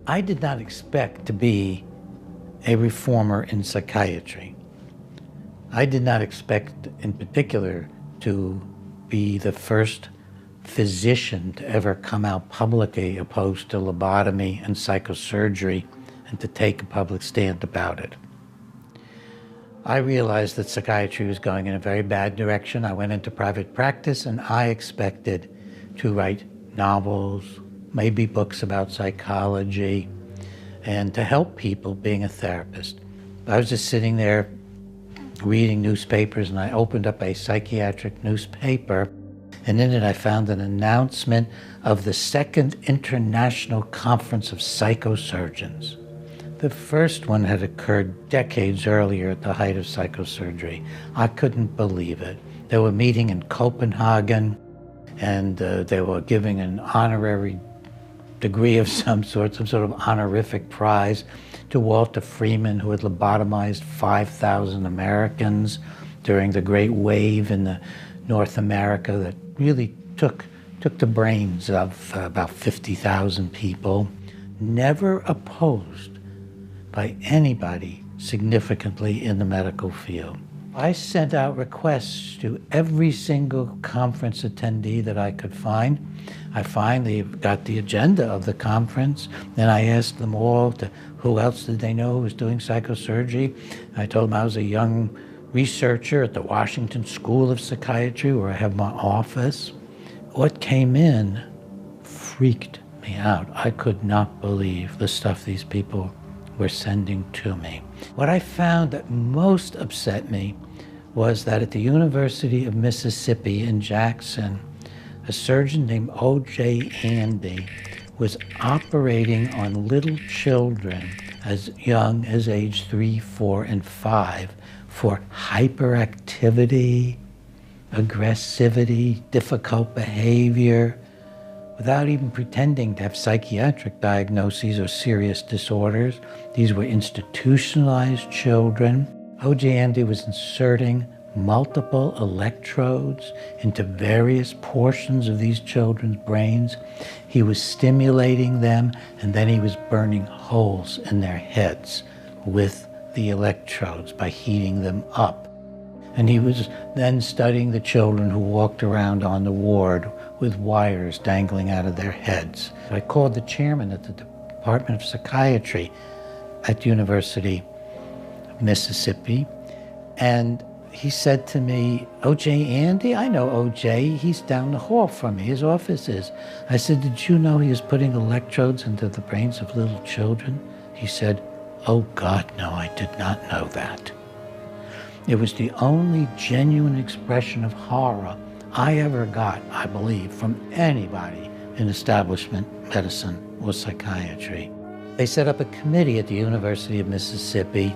I did not expect to be a reformer in psychiatry. I did not expect, in particular, to be the first physician to ever come out publicly opposed to lobotomy and psychosurgery and to take a public stand about it. I realized that psychiatry was going in a very bad direction. I went into private practice and I expected to write novels, maybe books about psychology, and to help people being a therapist. I was just sitting there reading newspapers and I opened up a psychiatric newspaper, and in it I found an announcement of the Second International Conference of Psychosurgeons. The first one had occurred decades earlier at the height of psychosurgery. I couldn't believe it. They were meeting in Copenhagen, and they were giving an honorary degree of some sort of honorific prize to Walter Freeman, who had lobotomized 5,000 Americans during the Great Wave in the North America that really took the brains of about 50,000 people. Never opposed by anybody significantly in the medical field. I sent out requests to every single conference attendee that I could find. I finally got the agenda of the conference, and I asked them all who else did they know who was doing psychosurgery. I told them I was a young researcher at the Washington School of Psychiatry, where I have my office. What came in freaked me out. I could not believe the stuff these people were sending to me. What I found that most upset me was that at the University of Mississippi in Jackson, a surgeon named O.J. Andy was operating on little children as young as age 3, 4, and 5 for hyperactivity, aggressivity, difficult behavior, without even pretending to have psychiatric diagnoses or serious disorders. These were institutionalized children. O.J. Andy was inserting multiple electrodes into various portions of these children's brains. He was stimulating them, and then he was burning holes in their heads with the electrodes by heating them up. And he was then studying the children who walked around on the ward with wires dangling out of their heads. I called the chairman at the Department of Psychiatry at the University of Mississippi, and he said to me, O.J. Andy? I know O.J. He's down the hall from me. His office is. I said, did you know he was putting electrodes into the brains of little children? He said, oh God, no, I did not know that. It was the only genuine expression of horror I ever got, I believe, from anybody in establishment medicine or psychiatry. They set up a committee at the University of Mississippi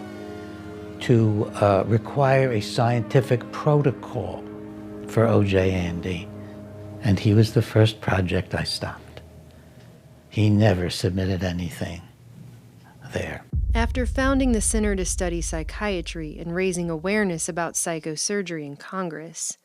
to require a scientific protocol for O.J. Andy, and he was the first project I stopped. He never submitted anything there. After founding the Center to Study Psychiatry and raising awareness about psychosurgery in Congress,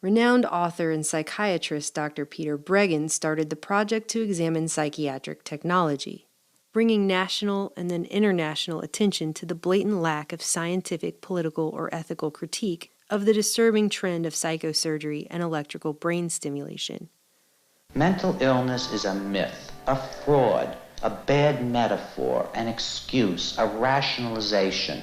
renowned author and psychiatrist Dr. Peter Breggin started the project to examine psychiatric technology, bringing national and then international attention to the blatant lack of scientific, political, or ethical critique of the disturbing trend of psychosurgery and electrical brain stimulation. Mental illness is a myth, a fraud, a bad metaphor, an excuse, a rationalization.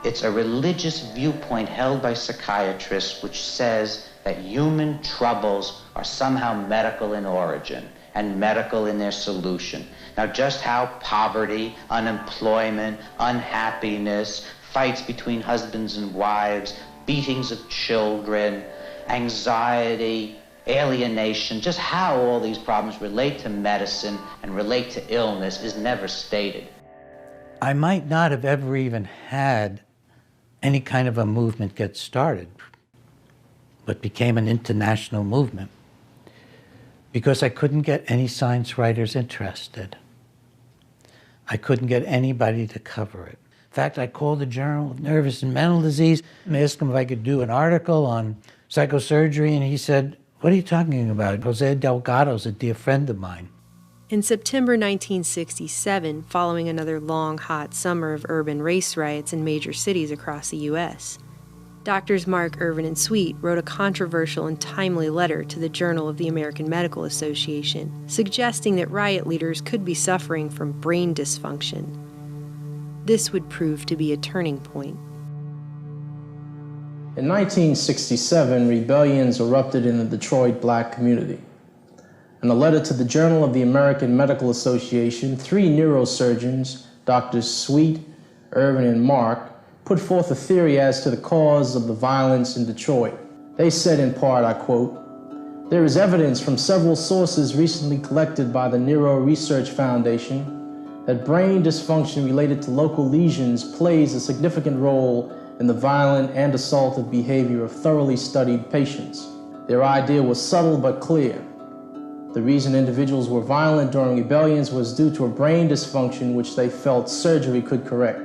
It's a religious viewpoint held by psychiatrists which says that human troubles are somehow medical in origin and medical in their solution. Now, just how poverty, unemployment, unhappiness, fights between husbands and wives, beatings of children, anxiety, alienation, just how all these problems relate to medicine and relate to illness is never stated. I might not have ever even had any kind of a movement get started, but became an international movement because I couldn't get any science writers interested. I couldn't get anybody to cover it. In fact, I called the Journal of Nervous and Mental Disease and asked him if I could do an article on psychosurgery, and he said, what are you talking about? Jose Delgado's a dear friend of mine. In September 1967, following another long, hot summer of urban race riots in major cities across the U.S., Doctors Mark, Irvin, and Sweet wrote a controversial and timely letter to the Journal of the American Medical Association, suggesting that riot leaders could be suffering from brain dysfunction. This would prove to be a turning point. In 1967, rebellions erupted in the Detroit black community. In a letter to the Journal of the American Medical Association, 3 neurosurgeons, Drs. Sweet, Irvin, and Mark, put forth a theory as to the cause of the violence in Detroit. They said in part, I quote, "There is evidence from several sources recently collected by the Neuro Research Foundation that brain dysfunction related to local lesions plays a significant role in the violent and assaultive behavior of thoroughly studied patients. Their idea was subtle but clear. The reason individuals were violent during rebellions was due to a brain dysfunction which they felt surgery could correct."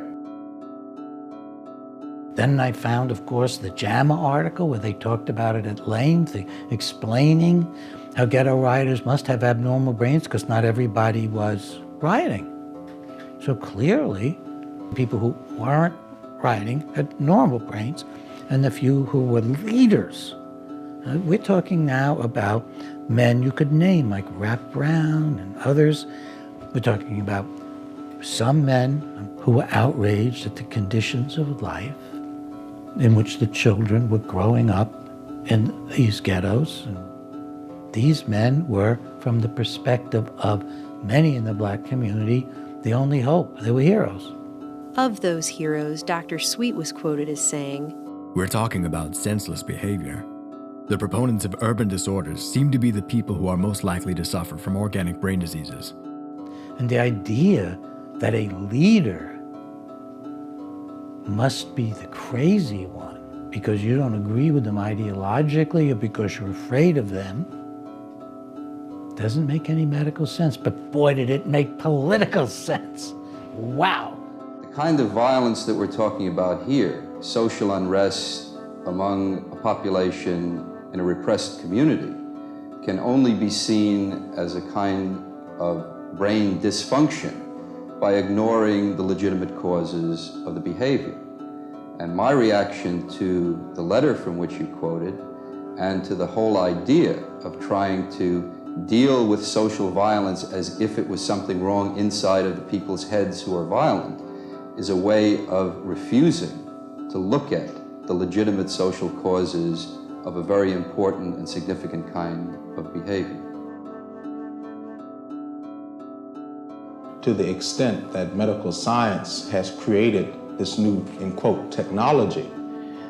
Then I found, of course, the JAMA article where they talked about it at length, explaining how ghetto rioters must have abnormal brains because not everybody was rioting. So clearly, people who weren't rioting had normal brains, and the few who were leaders. We're talking now about men you could name, like Rap Brown and others. We're talking about some men who were outraged at the conditions of life in which the children were growing up in these ghettos. And these men were, from the perspective of many in the black community, the only hope. They were heroes. Of those heroes, Dr. Sweet was quoted as saying, "We're talking about senseless behavior. The proponents of urban disorders seem to be the people who are most likely to suffer from organic brain diseases." And the idea that a leader must be the crazy one because you don't agree with them ideologically or because you're afraid of them doesn't make any medical sense. But boy, did it make political sense. Wow. The kind of violence that we're talking about here, social unrest among a population in a repressed community, can only be seen as a kind of brain dysfunction by ignoring the legitimate causes of the behavior. And my reaction to the letter from which you quoted and to the whole idea of trying to deal with social violence as if it was something wrong inside of the people's heads who are violent is a way of refusing to look at the legitimate social causes of a very important and significant kind of behavior. To the extent that medical science has created this new, in quote, technology,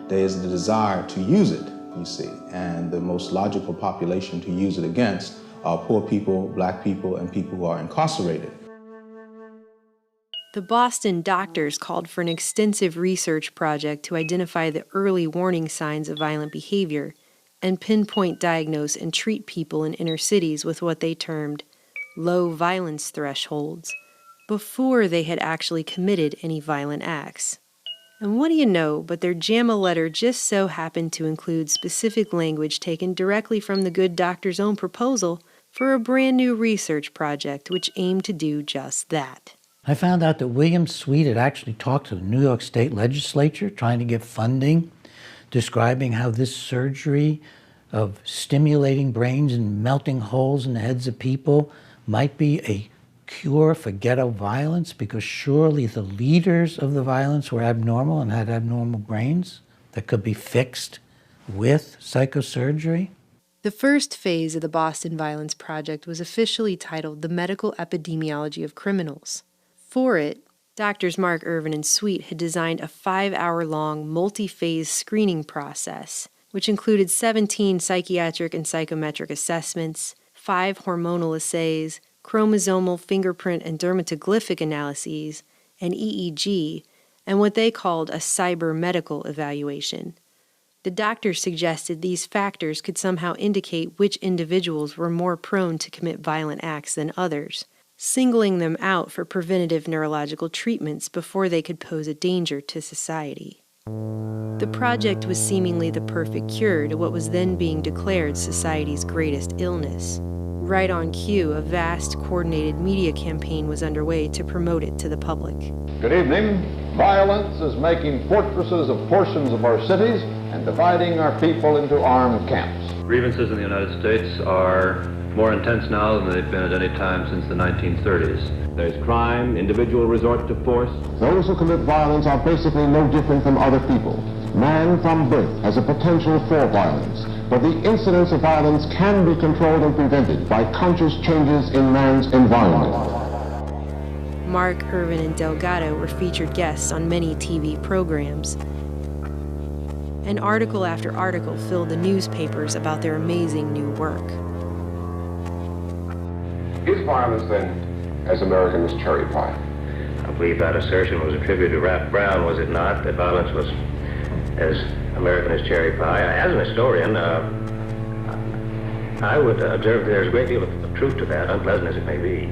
there is the desire to use it, you see, and the most logical population to use it against are poor people, black people, and people who are incarcerated. The Boston doctors called for an extensive research project to identify the early warning signs of violent behavior and pinpoint, diagnose, and treat people in inner cities with what they termed low violence thresholds before they had actually committed any violent acts. And what do you know, but their JAMA letter just so happened to include specific language taken directly from the good doctor's own proposal for a brand new research project which aimed to do just that. I found out that William Sweet had actually talked to the New York State Legislature trying to get funding, describing how this surgery of stimulating brains and melting holes in the heads of people might be a cure for ghetto violence, because surely the leaders of the violence were abnormal and had abnormal brains that could be fixed with psychosurgery. The first phase of the Boston Violence Project was officially titled The Medical Epidemiology of Criminals. For it, Doctors Mark, Irvin, and Sweet had designed a 5-hour-long multi-phase screening process, which included 17 psychiatric and psychometric assessments, 5 hormonal assays, chromosomal, fingerprint, and dermatoglyphic analyses, an EEG, and what they called a cyber-medical evaluation. The doctors suggested these factors could somehow indicate which individuals were more prone to commit violent acts than others, singling them out for preventative neurological treatments before they could pose a danger to society. The project was seemingly the perfect cure to what was then being declared society's greatest illness, Right on cue, a vast, coordinated media campaign was underway to promote it to the public. Good evening. Violence is making fortresses of portions of our cities and dividing our people into armed camps. Grievances in the United States are more intense now than they've been at any time since the 1930s. There's crime, individual resort to force. Those who commit violence are basically no different from other people. Man from birth has a potential for violence, but the incidence of violence can be controlled and prevented by conscious changes in man's environment. Mark, Irvin, and Delgado were featured guests on many TV programs. And article after article filled the newspapers about their amazing new work. Is violence, then, as American as cherry pie? I believe that assertion was attributed to Rap Brown, was it not? That violence was as American as cherry pie. As an historian, I would observe there's a great deal of truth to that, unpleasant as it may be.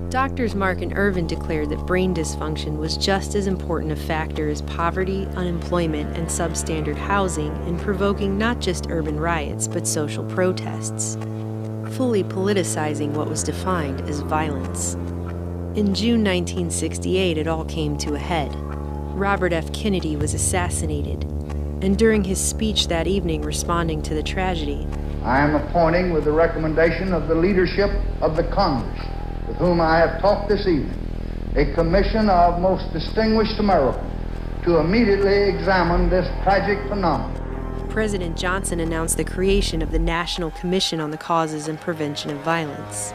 Doctors Mark and Irvin declared that brain dysfunction was just as important a factor as poverty, unemployment, and substandard housing in provoking not just urban riots, but social protests, fully politicizing what was defined as violence. In June 1968, it all came to a head. Robert F. Kennedy was assassinated, and during his speech that evening responding to the tragedy, I am appointing with the recommendation of the leadership of the Congress, with whom I have talked this evening, a commission of most distinguished Americans to immediately examine this tragic phenomenon. President Johnson announced the creation of the National Commission on the Causes and Prevention of Violence.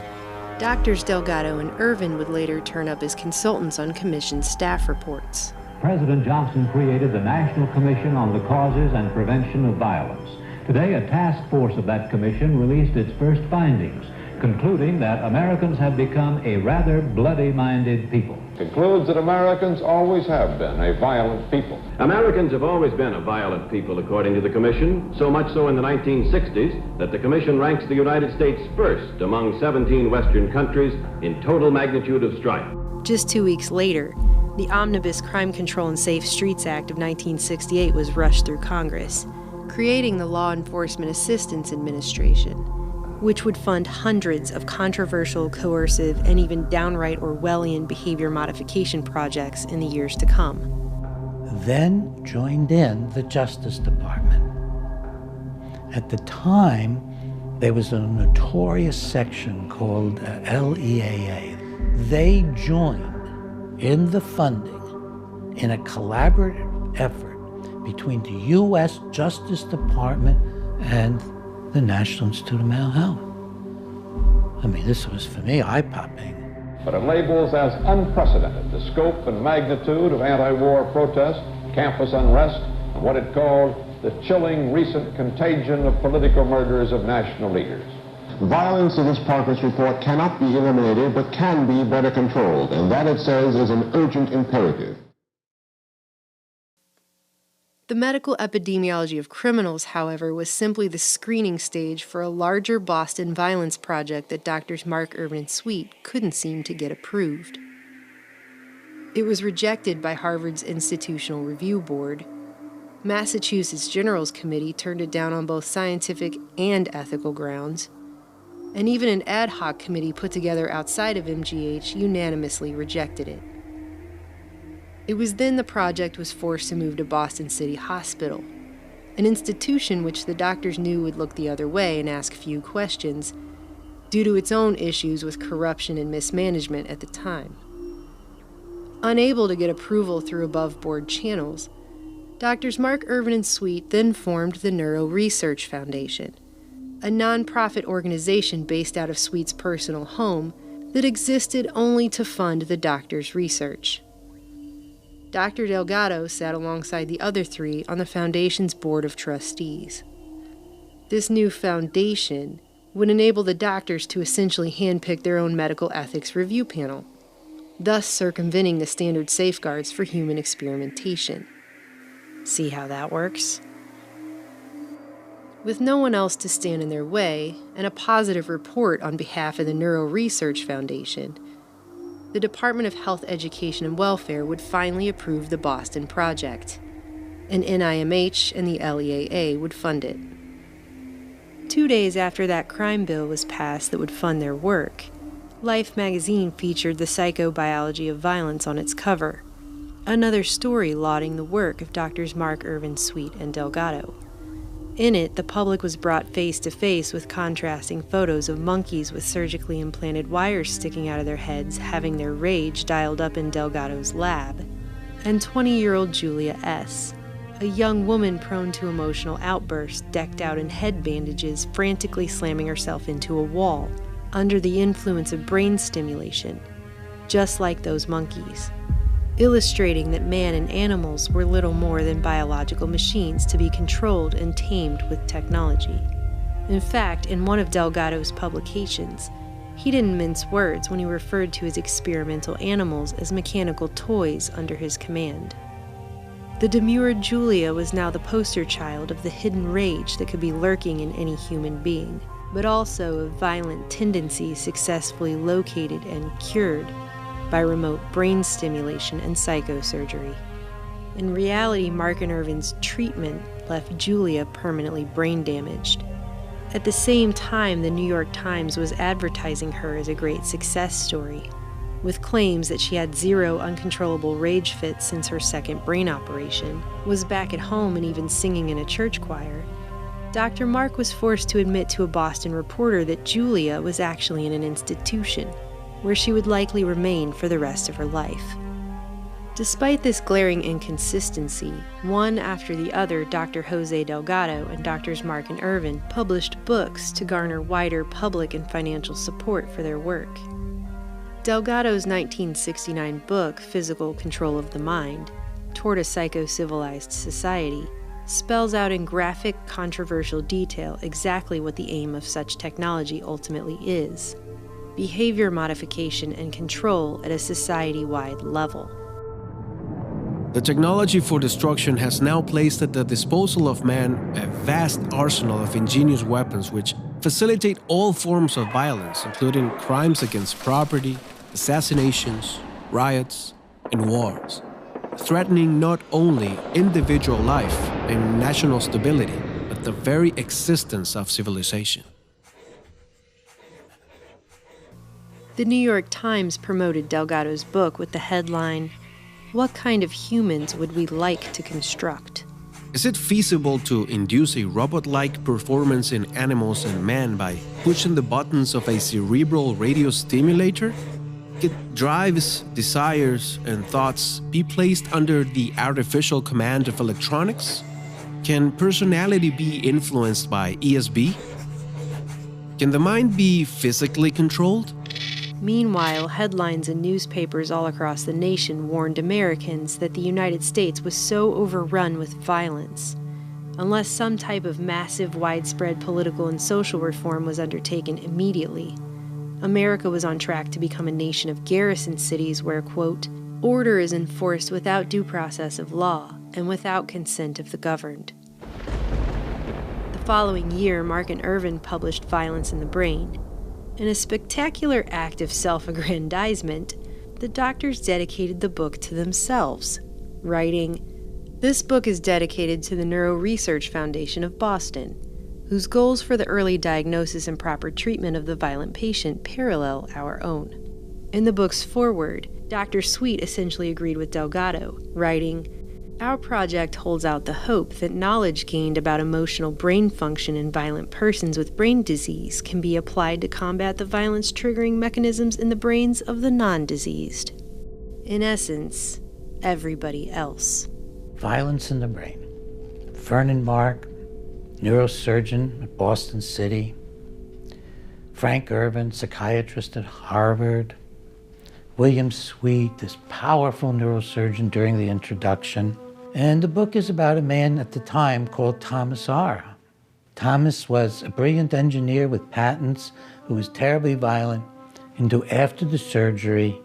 Doctors Delgado and Irvin would later turn up as consultants on commission staff reports. President Johnson created the National Commission on the Causes and Prevention of Violence. Today, a task force of that commission released its first findings, concluding that Americans have become a rather bloody-minded people. Concludes that Americans always have been a violent people. Americans have always been a violent people, according to the Commission, so much so in the 1960s that the Commission ranks the United States first among 17 Western countries in total magnitude of strife. Just 2 weeks later, the Omnibus Crime Control and Safe Streets Act of 1968 was rushed through Congress, creating the Law Enforcement Assistance Administration, which would fund hundreds of controversial, coercive, and even downright Orwellian behavior modification projects in the years to come. Then joined in the Justice Department. At the time, there was a notorious section called LEAA. They joined in the funding in a collaborative effort between the U.S. Justice Department and the National Institute of Mental Health. I mean, this was, for me, eye-popping. But it labels as unprecedented the scope and magnitude of anti-war protest, campus unrest, and what it called the chilling recent contagion of political murders of national leaders. Violence in this progress report cannot be eliminated, but can be better controlled, and that, it says, is an urgent imperative. The medical epidemiology of criminals, however, was simply the screening stage for a larger Boston violence project that Drs. Mark, Irvin, and Sweet couldn't seem to get approved. It was rejected by Harvard's Institutional Review Board. Massachusetts General's Committee turned it down on both scientific and ethical grounds. And even an ad hoc committee put together outside of MGH unanimously rejected it. It was then the project was forced to move to Boston City Hospital, an institution which the doctors knew would look the other way and ask few questions, due to its own issues with corruption and mismanagement at the time. Unable to get approval through above-board channels, Drs. Mark, Irvin, and Sweet then formed the Neuro Research Foundation, a nonprofit organization based out of Sweet's personal home that existed only to fund the doctor's research. Dr. Delgado sat alongside the other three on the foundation's board of trustees. This new foundation would enable the doctors to essentially handpick their own medical ethics review panel, thus circumventing the standard safeguards for human experimentation. See how that works? With no one else to stand in their way, and a positive report on behalf of the Neuro Research Foundation, the Department of Health, Education, and Welfare would finally approve the Boston project, and NIMH and the LEAA would fund it. 2 days after that crime bill was passed that would fund their work, Life magazine featured the psychobiology of violence on its cover, another story lauding the work of Drs. Mark Irvin, Sweet, and Delgado. In it, the public was brought face to face with contrasting photos of monkeys with surgically implanted wires sticking out of their heads having their rage dialed up in Delgado's lab, and 20-year-old Julia S., a young woman prone to emotional outbursts decked out in head bandages, frantically slamming herself into a wall under the influence of brain stimulation, just like those monkeys, illustrating that man and animals were little more than biological machines to be controlled and tamed with technology. In fact, in one of Delgado's publications, he didn't mince words when he referred to his experimental animals as mechanical toys under his command. The demure Julia was now the poster child of the hidden rage that could be lurking in any human being, but also of violent tendencies successfully located and cured by remote brain stimulation and psychosurgery. In reality, Mark and Irvin's treatment left Julia permanently brain damaged. At the same time, the New York Times was advertising her as a great success story, with claims that she had 0 uncontrollable rage fits since her second brain operation, was back at home and even singing in a church choir. Dr. Mark was forced to admit to a Boston reporter that Julia was actually in an institution, where she would likely remain for the rest of her life. Despite this glaring inconsistency, one after the other, Dr. Jose Delgado and Drs. Mark and Irvin published books to garner wider public and financial support for their work. Delgado's 1969 book, Physical Control of the Mind, Toward a Psycho-Civilized Society, spells out in graphic, controversial detail exactly what the aim of such technology ultimately is: behavior modification and control at a society-wide level. The technology for destruction has now placed at the disposal of man a vast arsenal of ingenious weapons which facilitate all forms of violence, including crimes against property, assassinations, riots, and wars, threatening not only individual life and national stability, but the very existence of civilization. The New York Times promoted Delgado's book with the headline, "What kind of humans would we like to construct?" Is it feasible to induce a robot-like performance in animals and man by pushing the buttons of a cerebral radio stimulator? Could drives, desires, and thoughts be placed under the artificial command of electronics? Can personality be influenced by ESB? Can the mind be physically controlled? Meanwhile, headlines in newspapers all across the nation warned Americans that the United States was so overrun with violence. Unless some type of massive, widespread political and social reform was undertaken immediately, America was on track to become a nation of garrison cities where, quote, order is enforced without due process of law and without consent of the governed. The following year, Mark and Irvin published Violence in the Brain. In a spectacular act of self-aggrandizement, the doctors dedicated the book to themselves, writing, "This book is dedicated to the Neuro Research Foundation of Boston, whose goals for the early diagnosis and proper treatment of the violent patient parallel our own." In the book's foreword, Dr. Sweet essentially agreed with Delgado, writing, "Our project holds out the hope that knowledge gained about emotional brain function in violent persons with brain disease can be applied to combat the violence-triggering mechanisms in the brains of the non-diseased. In essence, everybody else." Violence in the Brain. Vernon Mark, neurosurgeon at Boston City. Frank Irvin, psychiatrist at Harvard. William Sweet, this powerful neurosurgeon during the introduction. And the book is about a man at the time called Thomas R. Thomas was a brilliant engineer with patents who was terribly violent and who, after the surgery,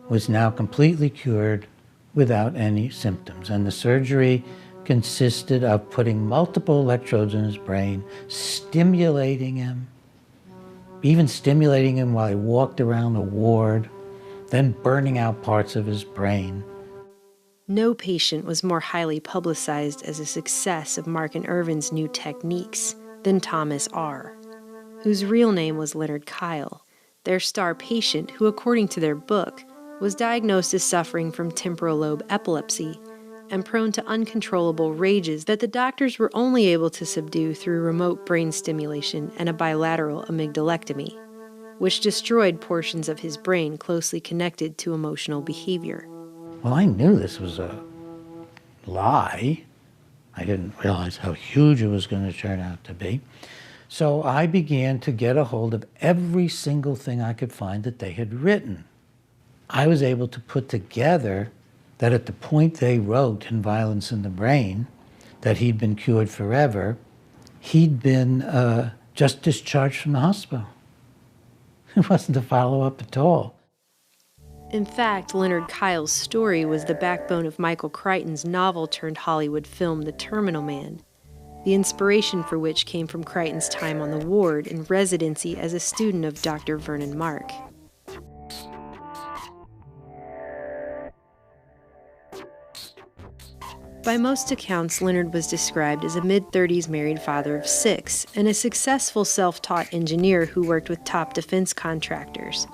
was now completely cured without any symptoms. And the surgery consisted of putting multiple electrodes in his brain, stimulating him, even stimulating him while he walked around the ward, then burning out parts of his brain. No patient was more highly publicized as a success of Mark and Irvin's new techniques then Thomas R., whose real name was Leonard Kille, their star patient who, according to their book, was diagnosed as suffering from temporal lobe epilepsy and prone to uncontrollable rages that the doctors were only able to subdue through remote brain stimulation and a bilateral amygdalectomy, which destroyed portions of his brain closely connected to emotional behavior. Well, I knew this was a lie. I didn't realize how huge it was going to turn out to be. So I began to get a hold of every single thing I could find that they had written. I was able to put together that at the point they wrote in Violence in the Brain that he'd been cured forever, he'd been just discharged from the hospital. It wasn't a follow-up at all. In fact, Leonard Kille's story was the backbone of Michael Crichton's novel-turned-Hollywood film The Terminal Man, the inspiration for which came from Crichton's time on the ward and residency as a student of Dr. Vernon Mark. By most accounts, Leonard was described as a mid-30s married father of 6 and a successful self-taught engineer who worked with top defense contractors,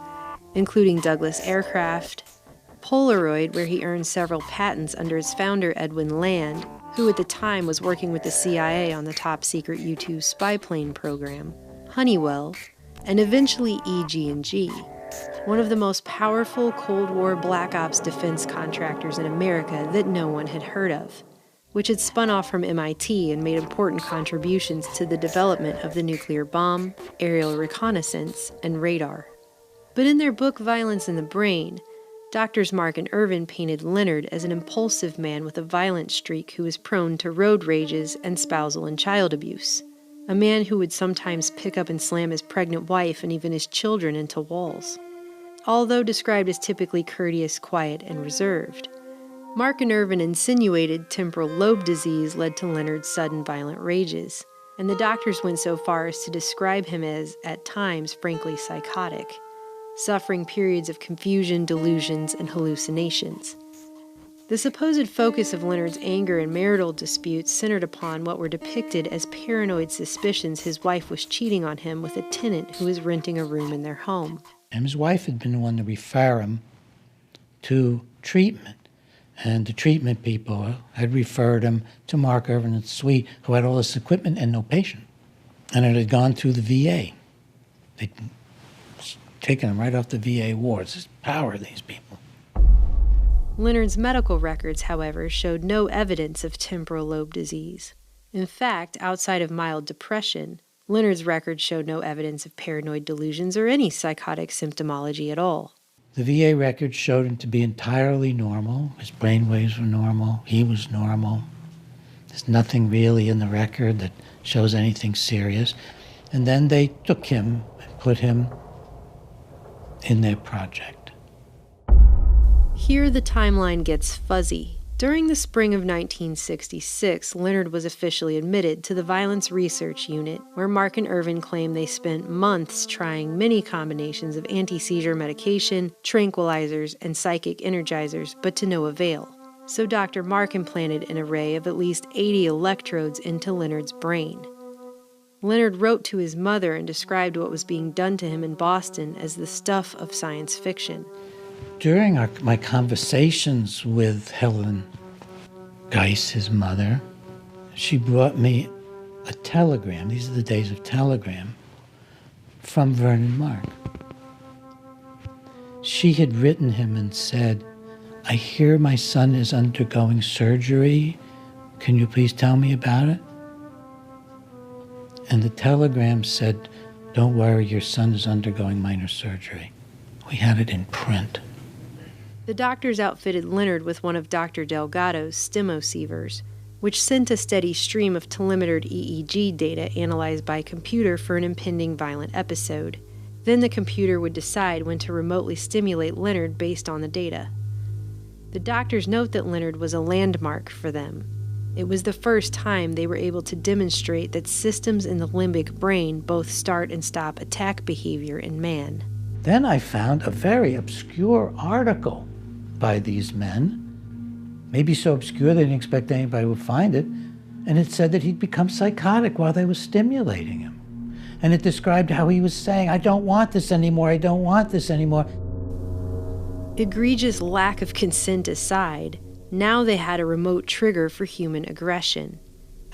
including Douglas Aircraft, Polaroid, where he earned several patents under his founder Edwin Land, who at the time was working with the CIA on the top-secret U-2 spy plane program, Honeywell, and eventually EG&G, one of the most powerful Cold War Black Ops defense contractors in America that no one had heard of, which had spun off from MIT and made important contributions to the development of the nuclear bomb, aerial reconnaissance, and radar. But in their book Violence in the Brain, Doctors Mark and Irvin painted Leonard as an impulsive man with a violent streak who was prone to road rages and spousal and child abuse, a man who would sometimes pick up and slam his pregnant wife and even his children into walls. Although described as typically courteous, quiet, and reserved, Mark and Irvin insinuated temporal lobe disease led to Leonard's sudden violent rages, and the doctors went so far as to describe him as, at times, frankly psychotic, suffering periods of confusion, delusions, and hallucinations. The supposed focus of Leonard's anger and marital disputes centered upon what were depicted as paranoid suspicions his wife was cheating on him with a tenant who was renting a room in their home. And his wife had been the one to refer him to treatment. And the treatment people had referred him to Mark Irvin and Sweet, who had all this equipment and no patient. And it had gone through the VA. They'd taken him right off the VA wards. There's power of these people. Leonard's medical records, however, showed no evidence of temporal lobe disease. In fact, outside of mild depression, Leonard's records showed no evidence of paranoid delusions or any psychotic symptomology at all. The VA records showed him to be entirely normal. His brain waves were normal. He was normal. There's nothing really in the record that shows anything serious. And then they took him and put him in their project. Here the timeline gets fuzzy. During the spring of 1966, Leonard was officially admitted to the Violence Research Unit, where Mark and Irvin claim they spent months trying many combinations of anti-seizure medication, tranquilizers, and psychic energizers, but to no avail. So Dr. Mark implanted an array of at least 80 electrodes into Leonard's brain. Leonard wrote to his mother and described what was being done to him in Boston as the stuff of science fiction. During my conversations with Helen Geis, his mother, she brought me a telegram. These are the days of telegram from Vernon Mark. She had written him and said, "I hear my son is undergoing surgery. Can you please tell me about it?" And the telegram said, "Don't worry, your son is undergoing minor surgery." We had it in print. The doctors outfitted Leonard with one of Dr. Delgado's stemosievers, which sent a steady stream of telemetered EEG data analyzed by computer for an impending violent episode. Then the computer would decide when to remotely stimulate Leonard based on the data. The doctors note that Leonard was a landmark for them. It was the first time they were able to demonstrate that systems in the limbic brain both start and stop attack behavior in man. Then I found a very obscure article by these men, maybe so obscure they didn't expect anybody would find it, And it said that he'd become psychotic while they were stimulating him. And it described how he was saying, I don't want this anymore, I don't want this anymore. Egregious lack of consent aside, now they had a remote trigger for human aggression,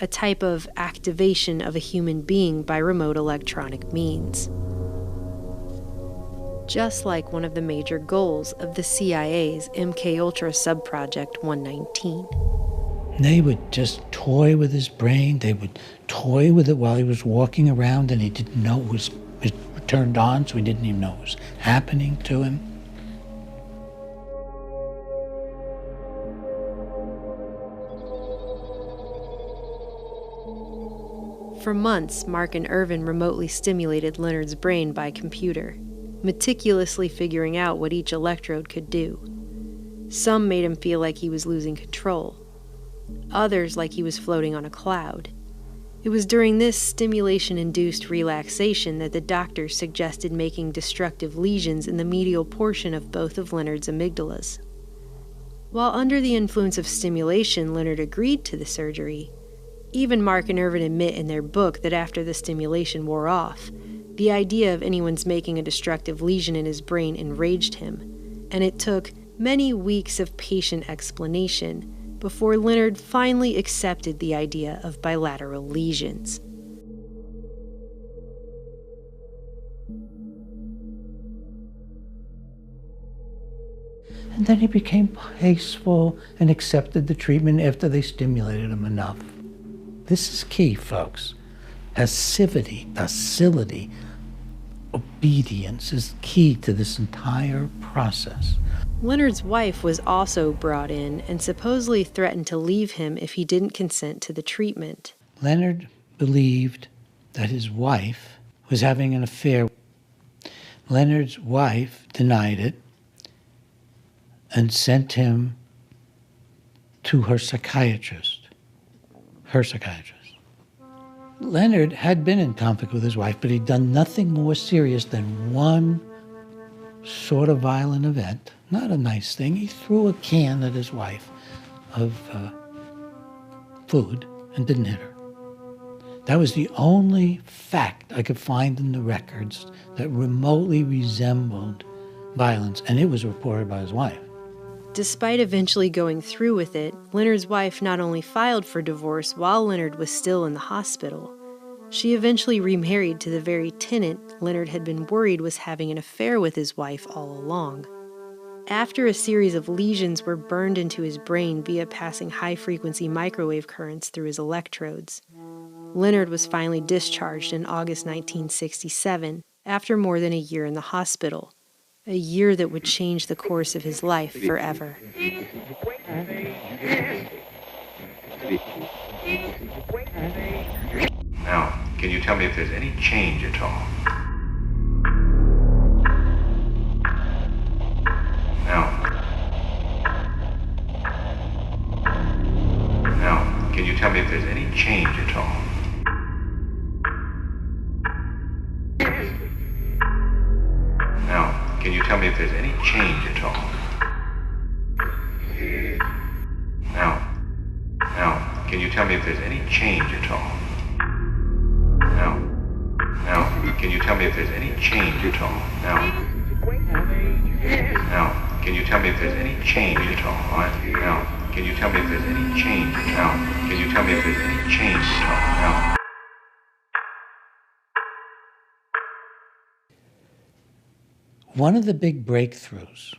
a type of activation of a human being by remote electronic means. Just like one of the major goals of the CIA's MKUltra subproject 119. They would just toy with his brain. They would toy with it while he was walking around, and he didn't know it was turned on, so he didn't even know it was happening to him. For months, Mark and Irvin remotely stimulated Leonard's brain by computer, meticulously figuring out what each electrode could do. Some made him feel like he was losing control. Others like he was floating on a cloud. It was during this stimulation-induced relaxation that the doctors suggested making destructive lesions in the medial portion of both of Leonard's amygdalas. While under the influence of stimulation, Leonard agreed to the surgery. Even Mark and Irvin admit in their book that after the stimulation wore off, the idea of anyone's making a destructive lesion in his brain enraged him, and it took many weeks of patient explanation before Leonard finally accepted the idea of bilateral lesions. And then he became peaceful and accepted the treatment after they stimulated him enough. This is key, folks. Passivity, docility, obedience is key to this entire process. Leonard's wife was also brought in and supposedly threatened to leave him if he didn't consent to the treatment. Leonard believed that his wife was having an affair. Leonard's wife denied it and sent him to her psychiatrist. Leonard had been in conflict with his wife, but he'd done nothing more serious than one sort of violent event. Not a nice thing. He threw a can at his wife of food and didn't hit her. That was the only fact I could find in the records that remotely resembled violence, and it was reported by his wife. Despite eventually going through with it, Leonard's wife not only filed for divorce while Leonard was still in the hospital, she eventually remarried to the very tenant Leonard had been worried was having an affair with his wife all along. After a series of lesions were burned into his brain via passing high-frequency microwave currents through his electrodes, Leonard was finally discharged in August 1967 after more than a year in the hospital, a year that would change the course of his life forever. Now, can you tell me if there's any change at all? Now, can you tell me if there's any change at all? Now, can you tell me if there's any change at all? Now, can you tell me if there's any change at all? Now, can you tell me if there's any change at all? Now, can you tell me if there's any change at all? Now, can you tell me if there's any change? Now, can you tell me if there's any change at all? Now. One of the big breakthroughs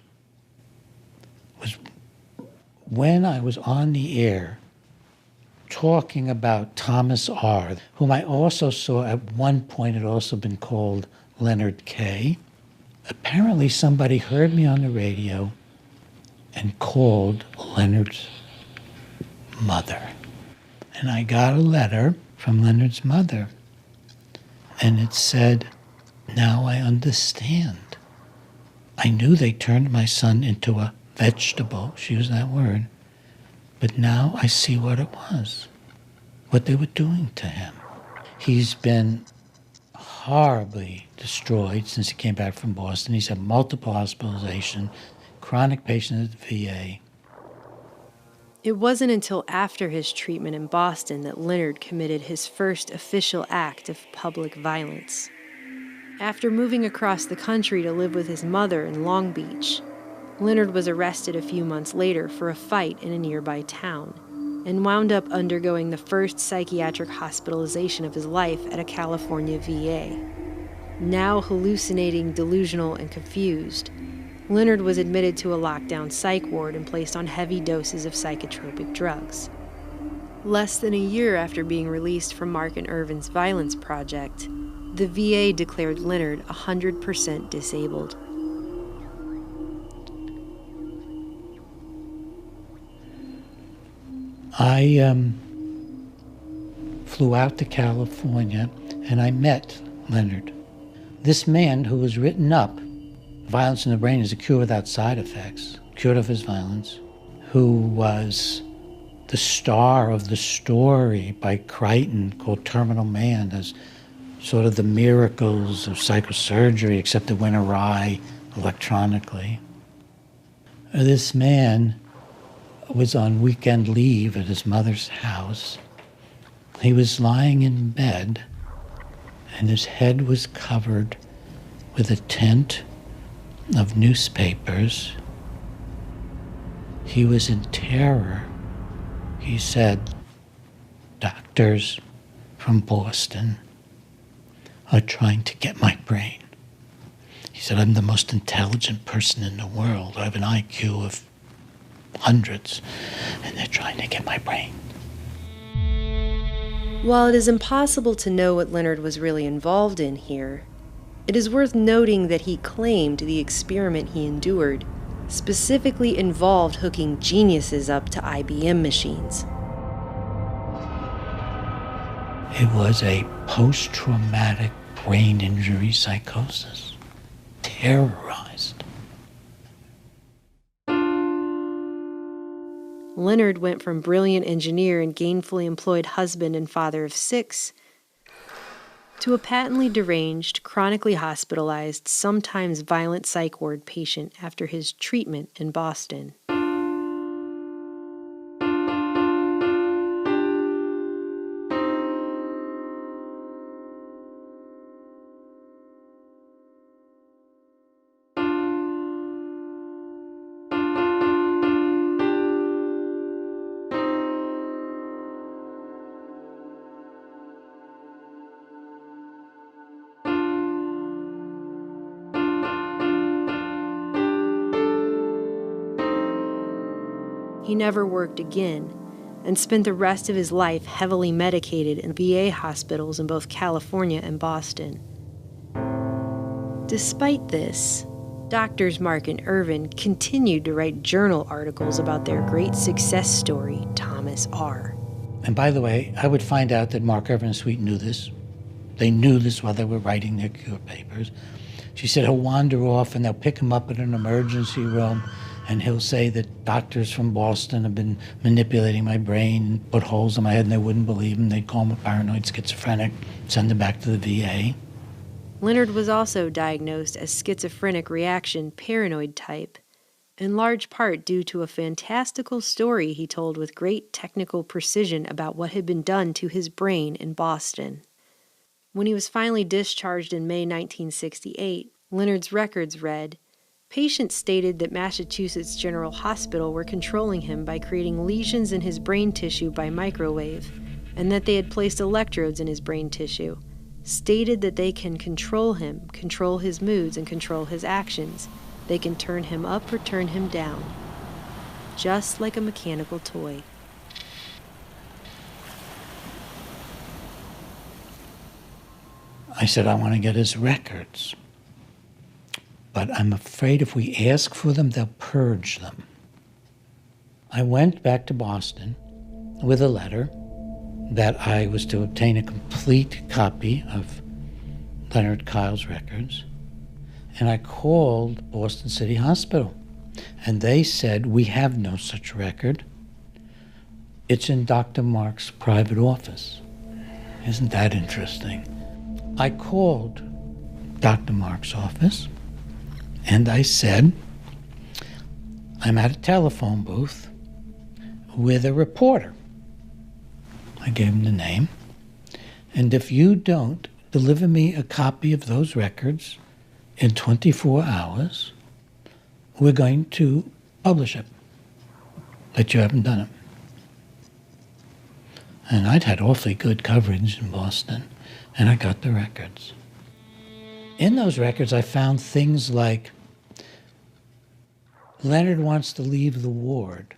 was when I was on the air talking about Thomas R., whom I also saw at one point had also been called Leonard K. Apparently somebody heard me on the radio and called Leonard's mother. And I got a letter from Leonard's mother, and it said, "Now I understand. I knew they turned my son into a vegetable," she used that word, "but now I see what it was, what they were doing to him. He's been horribly destroyed since he came back from Boston. He's had multiple hospitalizations, chronic patient at the VA. It wasn't until after his treatment in Boston that Leonard committed his first official act of public violence. After moving across the country to live with his mother in Long Beach, Leonard was arrested a few months later for a fight in a nearby town and wound up undergoing the first psychiatric hospitalization of his life at a California VA. Now hallucinating, delusional, and confused, Leonard was admitted to a lockdown psych ward and placed on heavy doses of psychotropic drugs. Less than a year after being released from Mark and Irvin's violence project, the VA declared Leonard 100% disabled. I flew out to California and I met Leonard. This man who was written up, Violence in the Brain is a Cure Without Side Effects, cured of his violence, who was the star of the story by Crichton called Terminal Man as sort of the miracles of psychosurgery, except it went awry electronically. This man was on weekend leave at his mother's house. He was lying in bed, and his head was covered with a tent of newspapers. He was in terror. He said, "Doctors from Boston are trying to get my brain." He said, "I'm the most intelligent person in the world. I have an IQ of hundreds, and they're trying to get my brain." While it is impossible to know what Leonard was really involved in here, it is worth noting that he claimed the experiment he endured specifically involved hooking geniuses up to IBM machines. It was a post-traumatic brain injury psychosis. Terrorized. Leonard went from brilliant engineer and gainfully employed husband and father of 6 to a patently deranged, chronically hospitalized, sometimes violent psych ward patient after his treatment in Boston. He never worked again and spent the rest of his life heavily medicated in VA hospitals in both California and Boston. Despite this, doctors Mark and Irvin continued to write journal articles about their great success story, Thomas R. And by the way, I would find out that Mark, Irvin, and Sweet knew this. They knew this while they were writing their cure papers. She said he'll wander off and they'll pick him up in an emergency room and he'll say that doctors from Boston have been manipulating my brain, put holes in my head, and they wouldn't believe him. They'd call him a paranoid schizophrenic, send him back to the VA. Leonard was also diagnosed as schizophrenic reaction paranoid type, in large part due to a fantastical story he told with great technical precision about what had been done to his brain in Boston. When he was finally discharged in May 1968, Leonard's records read, "Patients stated that Massachusetts General Hospital were controlling him by creating lesions in his brain tissue by microwave, and that they had placed electrodes in his brain tissue. Stated that they can control him, control his moods, and control his actions. They can turn him up or turn him down. Just like a mechanical toy." I said, I want to get his records. But I'm afraid if we ask for them, they'll purge them. I went back to Boston with a letter that I was to obtain a complete copy of Leonard Kyle's records. And I called Boston City Hospital. And they said, we have no such record. It's in Dr. Mark's private office. Isn't that interesting? I called Dr. Mark's office. And I said, I'm at a telephone booth with a reporter. I gave him the name. And if you don't deliver me a copy of those records in 24 hours, we're going to publish it. But you haven't done it. And I'd had awfully good coverage in Boston, and I got the records. In those records, I found things like Leonard wants to leave the ward.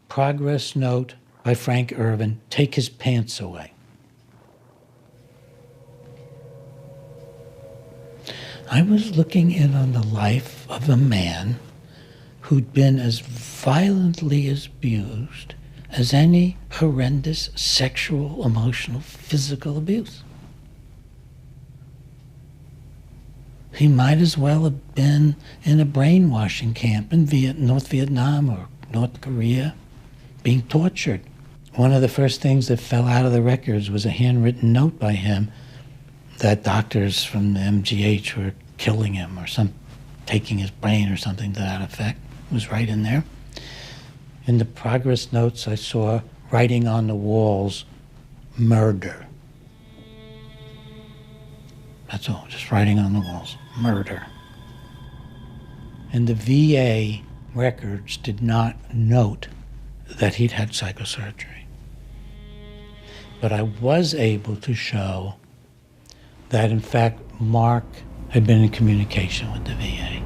Progress note by Frank Irvin, take his pants away. I was looking in on the life of a man who'd been as violently abused as any horrendous sexual, emotional, physical abuse. He might as well have been in a brainwashing camp in North Vietnam or North Korea, being tortured. One of the first things that fell out of the records was a handwritten note by him that doctors from the MGH were killing him or taking his brain or something to that effect. It was right in there. In the progress notes, I saw writing on the walls, murder. That's all, just writing on the walls, murder. And the VA records did not note that he'd had psychosurgery. But I was able to show that, in fact, Mark had been in communication with the VA.